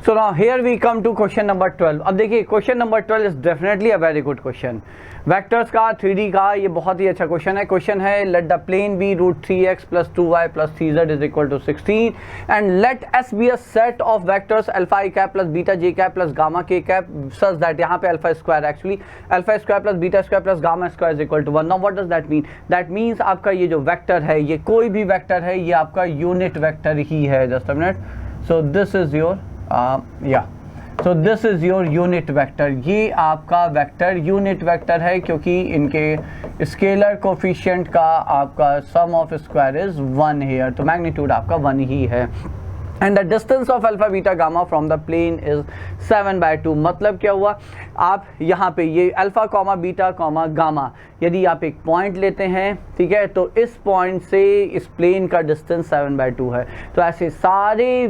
So now here we come to question number 12. अब देखिए question number 12 is definitely a very good question. Vectors का 3D का ये बहुत ही अच्छा क्वेश्चन है. क्वेश्चन है let the plane be √3x + 2y + 3z = 16 and let s be a set of vectors alpha i cap + beta j cap + gamma k cap such that यहाँ पे alpha square actually alpha square + beta square + gamma square = 1. Now what does that mean? That means आपका ये जो vector है ये कोई भी vector है, ये आपका यूनिट वेक्टर ही है. Just a minute. So this is your so this is your unit vector. ये आपका वेक्टर यूनिट वेक्टर है क्योंकि इनके स्केलर कोफिशिएंट का आपका sum of square is 1 here, तो मैग्नीट्यूड आपका 1 ही है. And the distance of alpha beta gamma from the plane is 7/2. मतलब क्या हुआ, आप यहाँ पे ये alpha comma beta comma gamma यदि आप एक पॉइंट लेते हैं, ठीक है, तो इस पॉइंट से इस प्लेन का डिस्टेंस 7/2 है. तो ऐसे सारे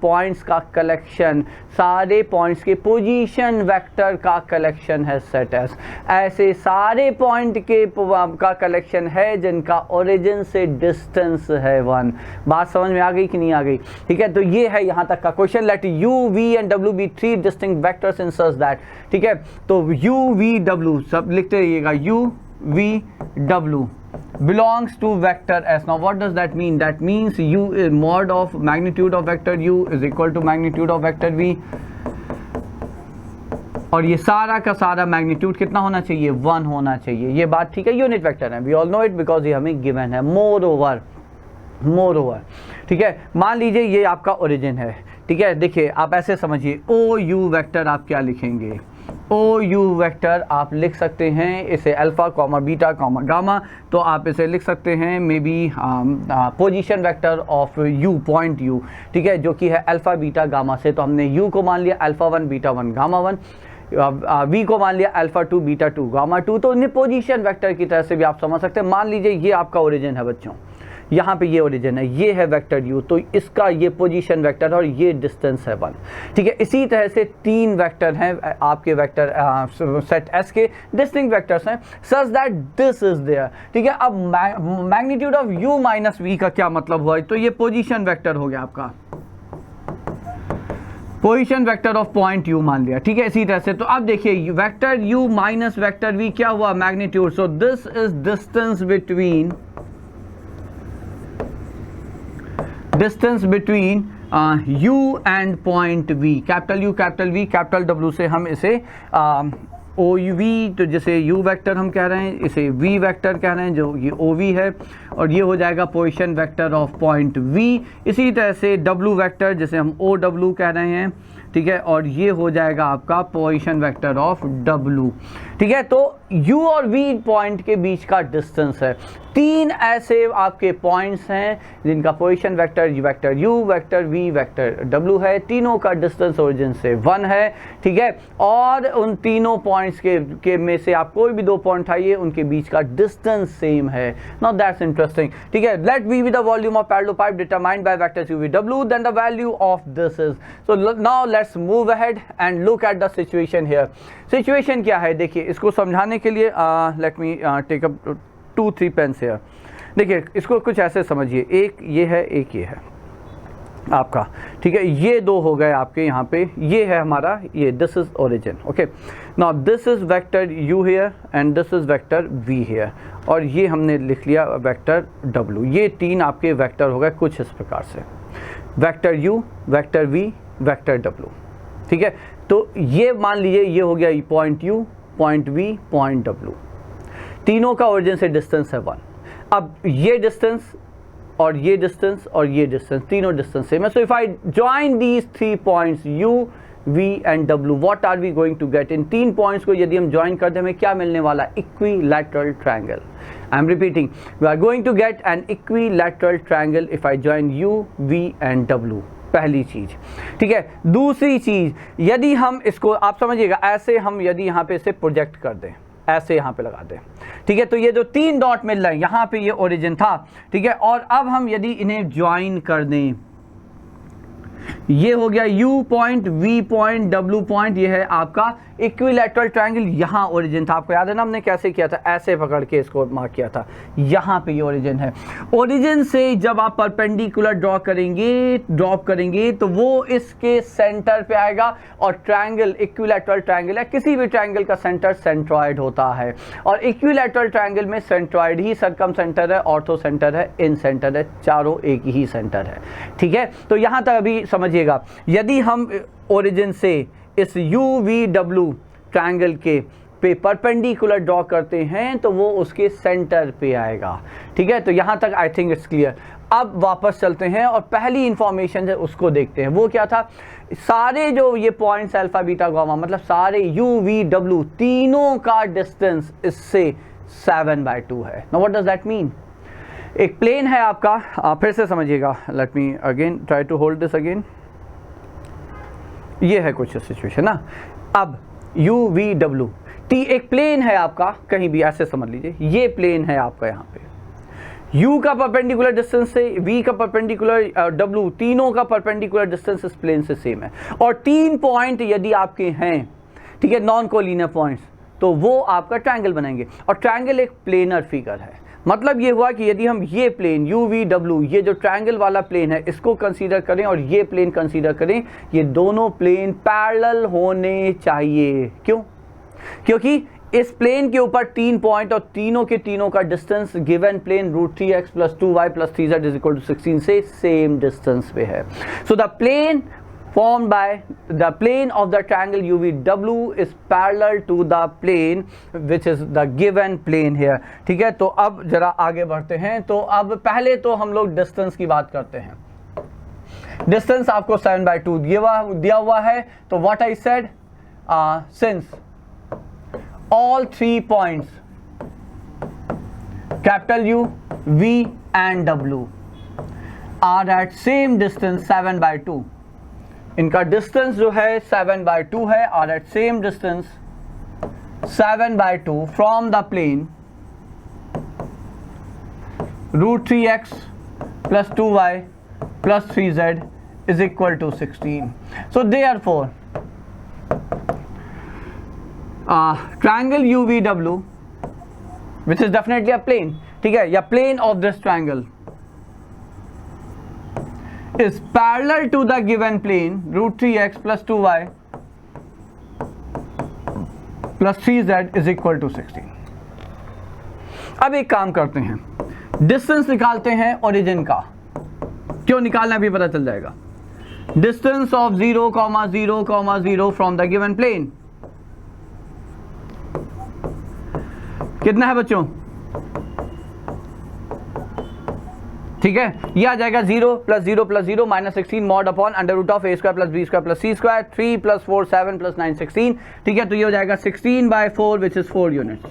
पॉइंट्स का कलेक्शन, सारे पॉइंट्स के पोजीशन वेक्टर का कलेक्शन है सेट एस. ऐसे सारे पॉइंट के का कलेक्शन है जिनका ओरिजिन से डिस्टेंस है 1. बात समझ में आ गई कि नहीं आ गई? ठीक है, तो ये है यहाँ तक का question. Let u v and w be 3 distinct vectors in such that. ठीक है, तो u v w सब लिखते रहिएगा. u v w belongs to vector s. Now what does that mean? That means u is mod of magnitude of vector u is equal to magnitude of vector v. और ये सारा का सारा magnitude कितना होना चाहिए? 1 होना चाहिए. ये बात ठीक है, यूनिट वेक्टर है, we all know it because ये हमें गिवन है. मोर ओवर ठीक है, मान लीजिए ये आपका ओरिजिन है. ठीक है, देखिए आप ऐसे समझिए, ओ यू वेक्टर आप क्या लिखेंगे? ओ यू वेक्टर आप लिख सकते हैं इसे alpha comma beta comma gamma, तो आप इसे लिख सकते हैं may be position vector of you, point you. ठीक है, जो कि है अल्फा बीटा गामा से. तो हमने यू को मान लिया अल्फा 1 बीटा 1 गामा 1, वी को मान लिया अल्फा 2 बीटा 2 गामा 2. तो इन्हें पोजीशन वेक्टर की तरह से भी आप समझ सकते हैं. मान लीजिए ये आपका ओरिजिन है बच्चों, यहाँ पे ये ओरिजिन है, ये है वेक्टर u, तो इसका ये पोजीशन वेक्टर और ये डिस्टेंस है 1. ठीक है, इसी तरह से 3 वेक्टर हैं आपके वेक्टर सेट s के डिस्टिंक्ट वेक्टर्स हैं such that this is there. ठीक है, अब magnitude of u minus v का क्या मतलब हुआ? तो ये पोजीशन वेक्टर हो गया आपका, position vector of point u मान लिया. ठीक है, इसी तरह से तो अब देखिए vector u minus vector v क्या हुआ? Magnitude. So this is distance between u and point v. Capital U capital V capital W से हम इसे OV, तो जैसे u वेक्टर हम कह रहे हैं, इसे v वेक्टर कह रहे हैं, जो ये OV है, और ये हो जाएगा position vector of point v. इसी तरह से w वेक्टर जैसे हम OW कह रहे हैं. ठीक है, और ये हो जाएगा आपका पोजीशन वेक्टर ऑफ w. ठीक है, तो u और v पॉइंट के बीच का डिस्टेंस है. 3 ऐसे आपके पॉइंट्स हैं जिनका position vector vector u vector v vector w है. तीनों का डिस्टेंस ओरिजिन से 1 है. ठीक है, और उन तीनों पॉइंट्स के में से आप कोई भी 2 पॉइंट उठाइए, उनके बीच का डिस्टेंस सेम है. Now that's interesting. ठीक है, let v be the volume of parallelepiped determined by vectors u v w, then the value of this is. So now let's move ahead and look at the situation here. Situation क्या है? देखिए, इसको समझाने के लिए let me take up 2-3 pens here. देखिए, इसको कुछ ऐसे समझिए, एक ये है, एक ये है आपका. ठीक है, ये 2 हो गए आपके यहाँ पे. ये है हमारा, ये this is origin. Okay, now this is vector u here and this is vector v here, और ये हमने लिख लिया वेक्टर w. ये 3 आपके वेक्टर हो गए कुछ इस प्रकार से, vector u vector v vector w. ठीक है, तो ये मान लीजिए ये हो गया point u point v point w. तीनों का ओरिजिन से डिस्टेंस है 1. अब ये डिस्टेंस और ये डिस्टेंस और ये डिस्टेंस, तीनों डिस्टेंस सेम है. So if I join these 3 points u v and w, what are we going to get? इन 3 पॉइंट्स को यदि हम ज्वाइन करते हैं, हमें क्या मिलने वाला? Equilateral triangle. I am repeating, we are going to get an equilateral triangle if I join u v and w. पहली चीज. ठीक है, दूसरी चीज, यदि हम इसको आप समझिएगा ऐसे, हम यदि यहाँ पे इसे प्रोजेक्ट कर दें, ऐसे यहाँ पे लगा दें. ठीक है, तो ये जो 3 डॉट मिल रहे हैं, यहाँ पे ये ओरिजिन था. ठीक है, और अब हम यदि इन्हें ज्वाइन कर दें, ये हो गया u point v point w point, ये है आपका इक्विलैटरल ट्रायंगल यहाँ ओरिजिन था, आपको याद है ना हमने कैसे किया था, ऐसे पकड़ के इसको मार्क किया था, यहाँ पे ये ओरिजिन है। ओरिजिन से जब आप परपेंडिकुलर ड्रॉप करेंगे तो वो इसके सेंटर पे आएगा, और ट्रायंगल इक्विलैटरल ट्रायंगल है, किसी भी ट्रायंगल का सेंटर सेंट्रॉइड होता है, और इक्विलैटरल ट्रायंगल में सेंट्रॉइड ही सरकम सेंटर है, ऑर्थो सेंटर है, इन सेंटर है, चारों एक ही सेंटर है। ठीक है, तो यहाँ तक अभी समझिएगा। यदि हम ओरिजिन से इस UVW ट्रायंगल के पे परपेंडिकुलर ड्रॉ करते हैं तो वो उसके सेंटर पे आएगा। ठीक है, तो यहाँ तक आई थिंक इट्स क्लियर। अब वापस चलते हैं और पहली इंफॉर्मेशन है उसको देखते हैं। वो क्या था, सारे जो ये पॉइंट्स अल्फा बीटा गामा, मतलब सारे UVW तीनों का डिस्टेंस इससे 7/2 है। Now what does that mean? एक प्लेन है आपका, फिर से समझिएगा, let me again try to hold this again. ये है कुछ सिचुएशन ना। अब UVW एक प्लेन है आपका, कहीं भी ऐसे समझ लीजिए, ये प्लेन है आपका, यहाँ पे U का परपेंडिकुलर डिस्टेंस से V का परपेंडिकुलर, W तीनों का परपेंडिकुलर डिस्टेंस इस प्लेन से सेम है, और 3 पॉइंट यदि आपके हैं, ठीक है, नॉन कोलिनियर पॉइंट्स, तो वो आपका ट्रायंगल बनाएंगे। और ट्रायंगल एक प्लेनर फिगर है, मतलब ये हुआ कि यदि हम ये प्लेन UVW, ये जो ट्रायंगल वाला प्लेन है, इसको कंसीडर करें और ये प्लेन कंसीडर करें, ये दोनों प्लेन पैरेलल होने चाहिए। क्यों? क्योंकि इस प्लेन के ऊपर 3 पॉइंट और तीनों के तीनों का distance given plane √3x + 2y + 3z = 16 से सेम डिस्टेंस पे है। So the plane formed by the plane of the triangle UVW is parallel to the plane which is the given plane here। ठीक है, तो अब जरा आगे बढ़ते हैं। तो अब पहले तो हम लोग डिस्टेंस की बात करते हैं। डिस्टेंस आपको 7/2 दिया हुआ है, तो what I said, since all 3 points capital U, V and W are at same distance 7/2, इनका डिस्टेंस जो है 7/2 है, और at same distance 7/2 from the plane √3x + 2y + 3z = 16। So therefore triangle UVW, which is definitely a plane, ठीक है, या plane of this triangle is parallel to the given plane √3x + 2y + 3z = 16। अब एक काम करते हैं, distance निकालते हैं ओरिजिन का। क्यों निकालना अभी पता चल जाएगा। Distance of 0,0,0 from the given plane कितना है बच्चों? ठीक है, ये आ जाएगा 0 + 0 + 0 -16 mod upon √(a² + b² + c², 3 + 4 7 + 9 16। ठीक है, तो ये हो जाएगा 16/4 विच इज 4 यूनिट्स।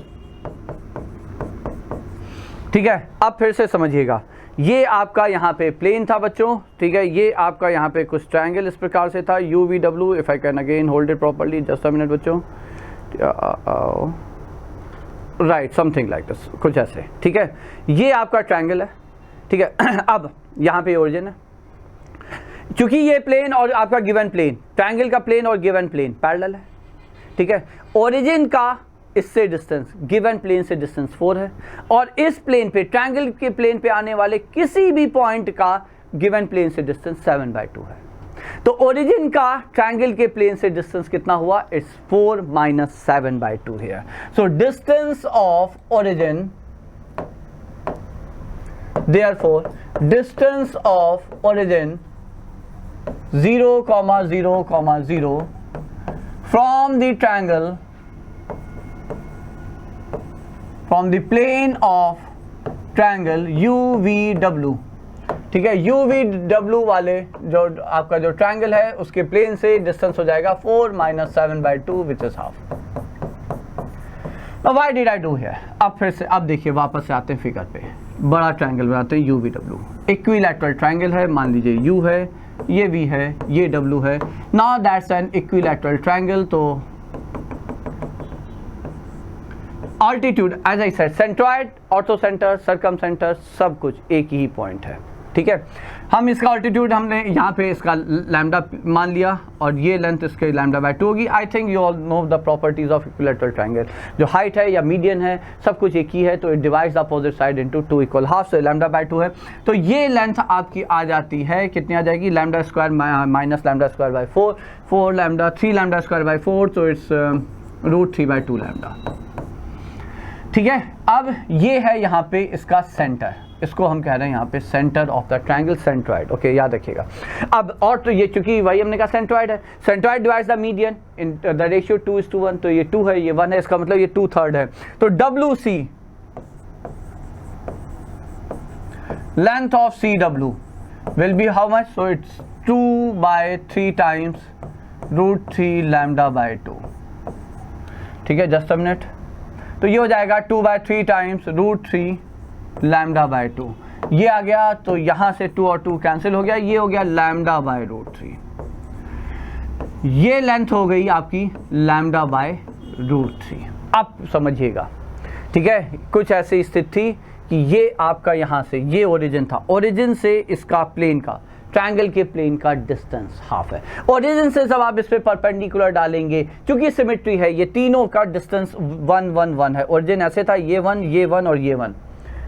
ठीक है, अब फिर से समझिएगा, ये आपका यहाँ पे प्लेन था बच्चों। ठीक है, ये आपका यहाँ पे कुछ ट्रायंगल इस प्रकार से था UVW। If I can again hold it properly, just a minute बच्चों, राइट, समथिंग लाइक दिस, कुछ ऐसे। ठीक है, ये आपका ट्रायंगल है। ठीक है, अब यहाँ पे ओरिजिन है, क्योंकि ये प्लेन और आपका गिवन प्लेन, ट्रायंगल का प्लेन और गिवन प्लेन पैरेलल है। ठीक है, ओरिजिन का इससे डिस्टेंस, गिवन प्लेन से डिस्टेंस 4 है, और इस प्लेन पे, ट्रायंगल के प्लेन पे आने वाले किसी भी पॉइंट का गिवन प्लेन से डिस्टेंस 7/2 है। तो ओरिजिन का ट्रायंगल के प्लेन से डिस्टेंस कितना हुआ? It's 4 - 7/2 here. So distance of origin, therefore distance of origin 0,0,0 from the triangle, from the plane of triangle UVW। ठीक है, UVW वाले जो आपका जो ट्रायंगल है उसके प्लेन से डिस्टेंस हो जाएगा 4 - 7/2 which is half. Why did I do here? अब फिर से, अब देखिए वापस से आते हैं फिगर पे। बड़ा ट्रायंगल बनाते हैं UVW, इक्विलैटरल ट्रायंगल है, मान लीजिए U है, ये V है, ये W है। Now that's an equilateral triangle. तो altitude, as I said, centroid, orthocentre, circumcentre, सब कुछ एक ही पॉइंट है। ठीक है, हम इसका ऑल्टीट्यूड हमने यहाँ पे इसका लैम्डा मान लिया और ये लेंथ इसके लैम्डा बाय 2 होगी। I think you all know the properties of equilateral triangle, जो हाइट है या मीडियन है सब कुछ एक ही है, तो it divides the opposite side into 2 equal half, से लैम्डा बाय 2 है। तो ये लेंथ आपकी आ जाती है, कितनी आ जाएगी, lambda square minus lambda square bye 4, 4 lambda 3 lambda square bye 4, तो इट्स √3/2 लैम्डा। ठीक है, अब ये है यहाँ पे इसका सेंटर, इसको हम कह रहे हैं यहाँ पे centre of the triangle, centroid. Okay, याद रखिएगा। अब और तो ये चूंकि वही हमने कहा सेंट्रॉइड है, centroid divides the median in the ratio 2:1, तो ये 2 है, ये 1 है, इसका मतलब ये 2/3 है। तो WC length of CW will be how much, so it's 2/3 times √3 lambda by 2। ठीक है, जस्ट अ मिनट, तो ये हो जाएगा 2/3 टाइम्स √3 लैम्डा बाय 2, ये आ गया, तो यहाँ से 2 और 2 कैंसिल हो गया, ये हो गया लैम्डा बाय √3। ये लेंथ हो गई आपकी लैम्डा बाय √3। अब समझिएगा, ठीक है, कुछ ऐसी स्थिति थी कि ये आपका यहाँ से ये ओरिजिन था, ओरिजिन से इसका प्लेन का, ट्रायंगल के प्लेन का डिस्टेंस हाफ है। ओरिजिन से जब आप इस पे परपेंडिकुलर डालेंगे, क्योंकि सिमेट्री है, ये तीनों का डिस्टेंस 1 1 1 है। ओरिजिन ऐसे था, ये 1 ये 1 और ये 1,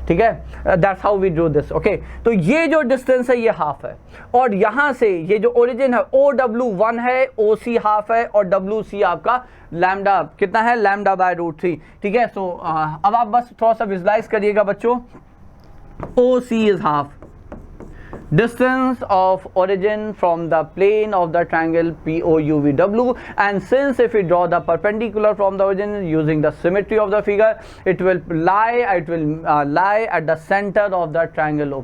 ठीक है, that's how we drew this. Okay, तो ये जो डिस्टेंस है ये हाफ है, और यहाँ से ये जो ओरिजिन है OW 1 है, OC हाफ है, और WC आपका लैम्डा कितना है, लैम्डा बाय √3। ठीक है, सो अब आप बस थोड़ा सा विजुलाइज करिएगा बच्चों, OC is half, distance of origin from the plane of the triangle POUVW, and since if we draw the perpendicular from the origin using the symmetry of the figure, it will lie at the center of the triangle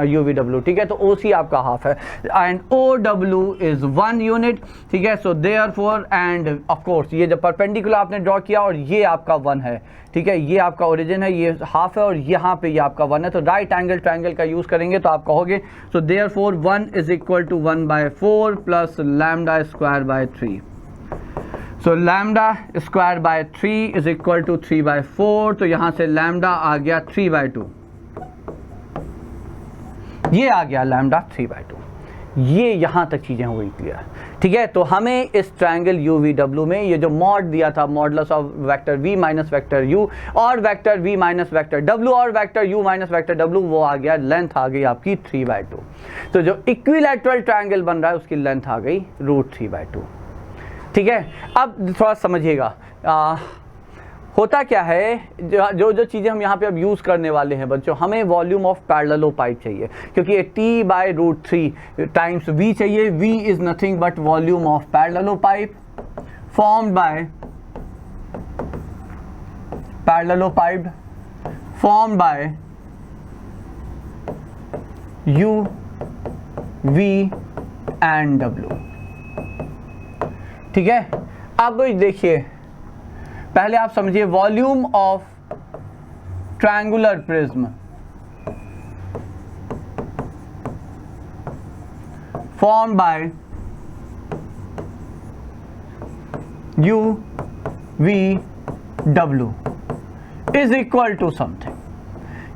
UVW। ठीक है, तो OC आपका half है and OW is 1 unit। ठीक है, so therefore and of course ये जो perpendicular आपने ड्रॉ किया और ये आपका 1 है, ठीक है, ये आपका ओरिजिन है, ये हाफ है, और यहाँ पे ये आपका 1 है, तो राइट एंगल ट्रायंगल का यूज करेंगे तो आप कहोगे, so therefore 1 is equal to 1/4 plus lambda square by 3। So lambda square by 3 is equal to 3/4, तो यहाँ से लैम्डा आ गया 3/2, ये आ गया लैम्डा 3/2। ये यहाँ तक चीज़ें हो गई क्लियर। ठीक है, तो हमें इस ट्रायंगल UVW में ये जो मॉड दिया था, modulus of vector V minus vector U और vector V minus vector W और vector U minus vector W, वो आ गया, लेंथ आ गई आपकी 3/2। तो जो इक्विलैटरल ट्रायंगल बन रहा है उसकी लेंथ आ गई √3/2। ठीक है, अब थोड़ा समझिएगा होता क्या है, जो चीज़ें हम यहाँ पे अब यूज़ करने वाले हैं बच्चों, हमें वॉल्यूम ऑफ पैरेललो पाइप चाहिए, क्योंकि ये T/√3 टाइम्स V चाहिए। V is nothing but volume of parallelepiped बाय U, V एंड W। ठीक है, अब देखिए, पहले आप समझिए, volume of triangular prism form by U, V, W is equal to something.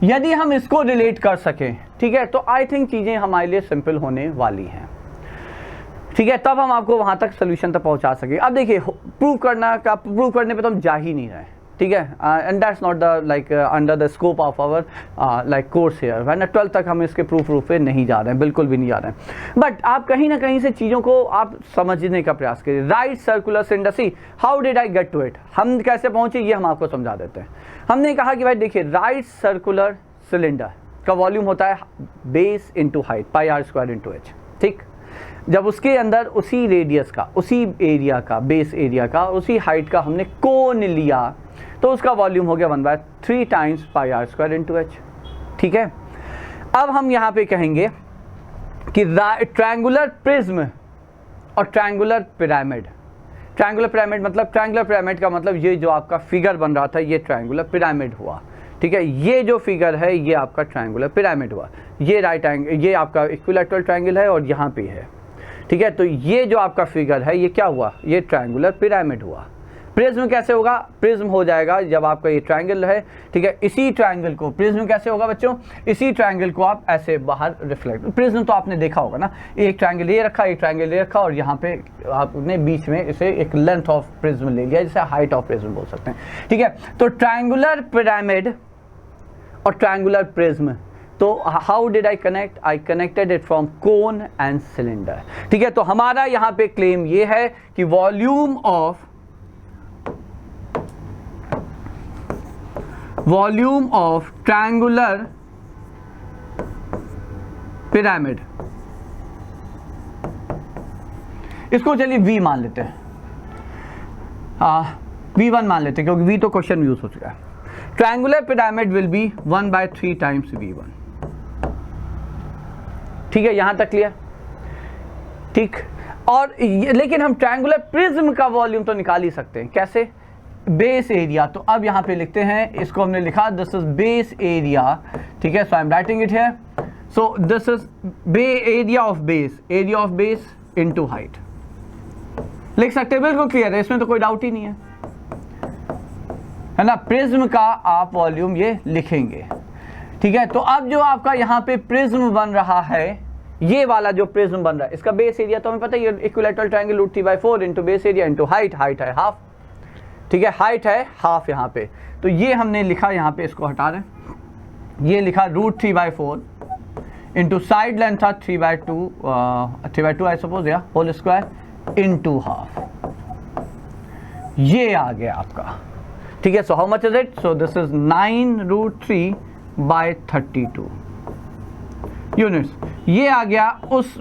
यदि हम इसको रिलेट कर सकें, ठीक है, तो आई थिंक चीजें हमारे लिए सिंपल होने वाली हैं। ठीक है, तब हम आपको वहां तक सोल्यूशन तक पहुंचा सके। अब देखिए, प्रूव करने पे तो हम जा ही नहीं रहे, ठीक है, and that's not the like under the scope of our like course here, वरना 12 तक हम इसके प्रूफ पे नहीं जा रहे हैं, बिल्कुल भी नहीं जा रहे हैं। बट आप कहीं ना कहीं से चीज़ों को आप समझने का प्रयास करिए। Right circular cylinder, see how did I get to it, हम कैसे पहुंचे ये हम आपको समझा देते हैं। हमने कहा कि भाई देखिए, राइट सर्कुलर सिलेंडर का वॉल्यूम होता है base into height, πr² into h। ठीक, जब उसके अंदर उसी रेडियस का, उसी एरिया का, बेस एरिया का, उसी हाइट का हमने कोन लिया, तो उसका वॉल्यूम हो गया 1/3 टाइम्स πr² इंटू h। ठीक है, अब हम यहाँ पे कहेंगे कि ट्रायंगुलर प्रिज्म और ट्रायंगुलर पिरामिड। ट्रायंगुलर पिरामिड मतलब, ट्रायंगुलर पिरामिड का मतलब ये जो आपका फिगर बन रहा था ये ट्रायंगुलर पिरामिड हुआ। ठीक है, ये जो फिगर है ये आपका ट्रायंगुलर पिरामिड हुआ। ये राइट एंगल, ये आपका इक्विलैटरल ट्रायंगल है और यहाँ पे है। ठीक है, तो ये जो आपका फिगर है ये क्या हुआ, ये ट्रायंगुलर पिरामिड हुआ। प्रिज्म कैसे होगा, प्रिज्म हो जाएगा जब आपका ये ट्रायंगल है, ठीक है, इसी ट्रायंगल को प्रिज्म कैसे होगा बच्चों, इसी ट्रायंगल को आप ऐसे बाहर रिफ्लेक्ट, प्रिज्म तो आपने देखा होगा ना, एक ट्रायंगल ये रखा, एक ट्रायंगल ये रखा, और यहाँ पे आपने बीच में इसे एक लेंथ ऑफ प्रिज्म ले लिया, जिसे हाइट ऑफ प्रिज्म बोल सकते हैं, ठीक है। तो ट्रायंगुलर पिरामिड और ट्रायंगुलर प्रिज्म, तो how did I connect, I connected it from cone and cylinder, ठीक है। तो हमारा यहाँ पे क्लेम ये है कि वॉल्यूम ऑफ ट्रायंगुलर पिरामिड, इसको चलिए V मान लेते हैं, V1 मान लेते हैं क्योंकि V तो क्वेश्चन में यूज हो चुका है। Triangular pyramid will be 1/3 times V1, ठीक है, यहां तक क्लियर, ठीक। और लेकिन हम ट्रायंगुलर प्रिज्म का वॉल्यूम तो निकाल ही सकते हैं, कैसे, बेस एरिया। तो अब यहां पे लिखते हैं, इसको हमने लिखा दिस इज बेस एरिया, ठीक है, so I am writing it here, so this is area of base into height, लिख सकते हैं, बिल्कुल क्लियर है, इसमें तो कोई डाउट ही नहीं है ना। प्रिज्म का आप वॉल्यूम ये लिखेंगे, ठीक है। तो अब जो आपका यहाँ पे प्रिज्म बन रहा है, ये वाला जो प्रिज्म बन रहा है, इसका बेस एरिया तो हमें पता है, equilateral triangle √3/4 into base area into height है हाफ, ठीक है, हाइट है हाफ यहाँ पे। तो ये हमने लिखा, यहाँ पे इसको हटा रहे हैं, ये लिखा √3/4 इंटू साइड लेंथ था 3/2 आई सपोज, या होल स्क्वायर इंटू हाफ, ये आ गया आपका, ठीक है। So how much is it, so this is 9√3/32 units, ये आ गया उस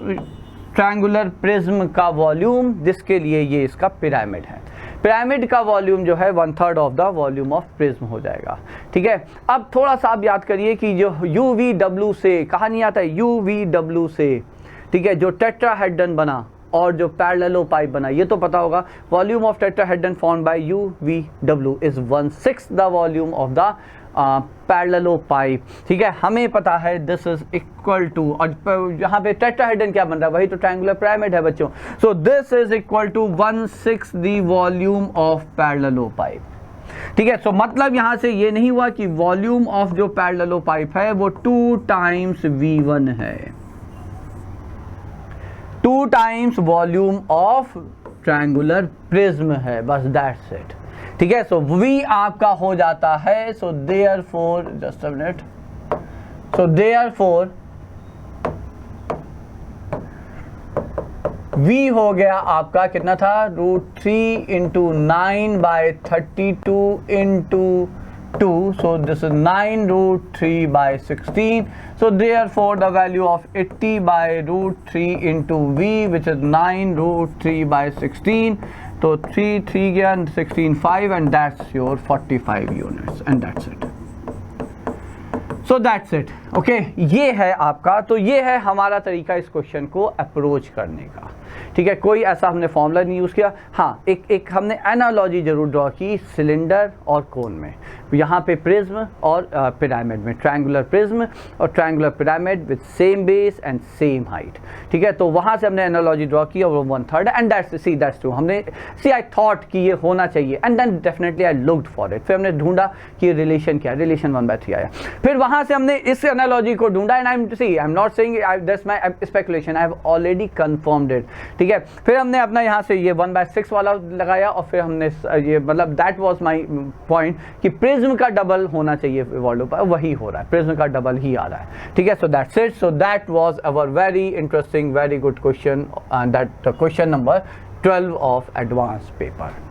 ट्रायंगुलर प्रिज्म का वॉल्यूम जिसके लिए ये इसका पिरामिड है। पिरामिड का वॉल्यूम जो है 1/3 of the volume of prism हो जाएगा, ठीक है। अब थोड़ा सा आप याद करिए कि जो UVW से कहा नहीं आता है, UVW से, ठीक है, जो टेट्राहेड्रन बना और जो पैरेललोपाइप बना, ये तो पता होगा, volume of tetrahedron formed by UVW is 1/6 the volume of the parallelepiped, ठीक है। हमें पता है दिस इज इक्वल टू, और यहाँ पे टेट्राहेड्रन क्या बन रहा है, वही तो ट्रायंगुलर पिरामिड है बच्चों, so this is equal to 1/6 the volume of parallelepiped, ठीक है। सो मतलब यहां से ये नहीं हुआ कि वॉल्यूम ऑफ जो पैरेललोपाइप है वो 2 टाइम्स V1 है, 2 times volume of triangular prism है, बस दैट्स इट, ठीक है। सो V आपका हो जाता है, so therefore, just a minute, so therefore V हो गया आपका कितना था, √3 into 9/32 into 2, so this is 9√3/16, so therefore the value of 80/√3 into V, which is 9√3/16, so 3 गया, 16 5, and that's your 45 units, and that's it. So that's it, okay, ये है आपका, तो ये है हमारा तरीका इस क्वेश्चन को अप्रोच करने का, ठीक है। कोई ऐसा हमने फॉर्मूला नहीं यूज़ किया, हाँ एक हमने एनालॉजी जरूर ड्रॉ की सिलेंडर और कोन में, यहाँ पे प्रिज्म और पिरामिड में, ट्रायंगुलर प्रिज्म और triangular pyramid with same base and same height, ठीक है। तो वहाँ से हमने एनालॉजी ड्रॉ की और वो 1/3 एंड दैट्स ट्रू, हमने आई थॉट कि ये होना चाहिए, and then definitely I looked for it, फिर हमने ढूंढा कि रिलेशन क्या है, रिलेशन 1/3 आया, फिर वहाँ से हमने इस एनालॉजी को ढूंढा, and I am not saying that's my speculation, I have already confirmed it, ठीक है। फिर हमने अपना यहाँ से ये 1/6 वाला लगाया, और फिर हमने ये मतलब दैट वाज माय पॉइंट कि प्रिज्म का डबल होना चाहिए वॉल्यूम पर, वही हो रहा है, प्रिज्म का डबल ही आ रहा है, ठीक है। So that's it, so that was our very interesting, very good question, that question number 12 of advance paper.